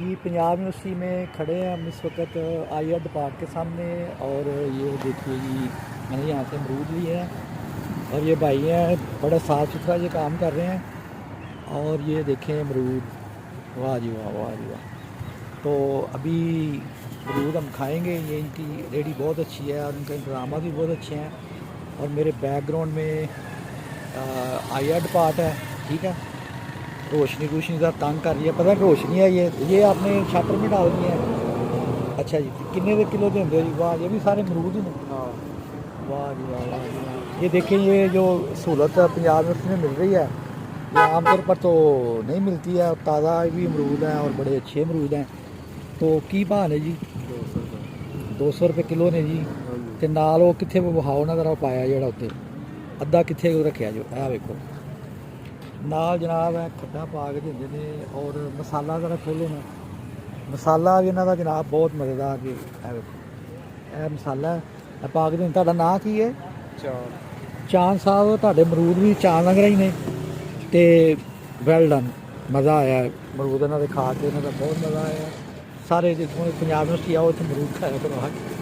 जी Punjab university में खड़े हैं हम इस वक्त आईआर डिपार्ट के सामने। और ये देखिए जी, मैंने यहाँ से अमरूद लिए हैं और ये भाई हैं बड़ा साफ़ सुथरा ये काम कर रहे हैं। और ये देखें अमरूद, वाह जी वाह, वाह जी वाह। तो अभी अमरूद हम खाएंगे। ये इनकी रेडी बहुत अच्छी है और इनका इंतजाम भी बहुत अच्छे हैं। और मेरे बैकग्राउंड में आईआर डिपार्ट है, ठीक है। रोशनी रोशनी ज़रा तंग कर रही है, पता नहीं रोशनी है। ये आपने छापर में डाल दी है। अच्छा जी, कितने के किलो देंगे हो जी? वाह, ये भी सारे अमरूद ही हैं। हाँ। वाह जी वाह, वाह जी वाह। ये देखें, ये जो सहूलत पंजाब यूनिवर्सिटी में मिल रही है ये आमतौर पर तो नहीं मिलती है। ताज़ा भी अमरूद हैं और बड़े अच्छे अमरूद हैं। तो की भाव है जी? 200 रुपये। 200 रुपये किलो ने जी। हाँ जी। ਤੇ ਨਾਲ ਉਹ ਕਿੱਥੇ ਵਿਖਾਓ ਨਾ ਜ਼ਰਾ ਪਾਇਆ ਜਿਹੜਾ ਉੱਤੇ ਅੱਧਾ ਕਿੱਥੇ ਰੱਖਿਆ ਜੋ ਇਹ ਵੇਖੋ ਨਾਲ ਜਨਾਬ ਹੈ ਖੱਡਾ ਪਾ ਕੇ ਦਿੰਦੇ ਨੇ। ਔਰ ਮਸਾਲਾ ਜ਼ਰਾ ਖੋਲ੍ਹੋ ਨਾ, ਮਸਾਲਾ ਵੀ ਇਹਨਾਂ ਦਾ ਜਨਾਬ ਬਹੁਤ ਮਜ਼ੇਦਾਰ ਜੀ। ਇਹ ਵੇਖੋ, ਇਹ ਮਸਾਲਾ ਇਹ ਪਾ ਕੇ ਦਿੰਦੇ। ਤੁਹਾਡਾ ਨਾਂ ਕੀ ਹੈ? ਚਾਂਦ ਸਾਹਿਬ। ਤੁਹਾਡੇ ਅਮਰੂਦ ਵੀ ਚਾਂਦ ਲੰਘ ਰਹੇ ਨੇ ਤੇ ਵੈਲ ਡਨ। ਮਜ਼ਾ ਆਇਆ ਅਮਰੂਦ ਇਹਨਾਂ ਦੇ ਖਾ ਕੇ, ਇਹਨਾਂ ਦਾ ਬਹੁਤ ਮਜ਼ਾ ਆਇਆ। ਸਾਰੇ ਜਿੱਥੋਂ ਪੰਜਾਬ ਯੂਨੀਵਰਸਿਟੀ ਆਓ ਇੱਥੇ ਅਮਰੂਦ ਖਾਇਆ ਕਰੋ ਆ ਕੇ।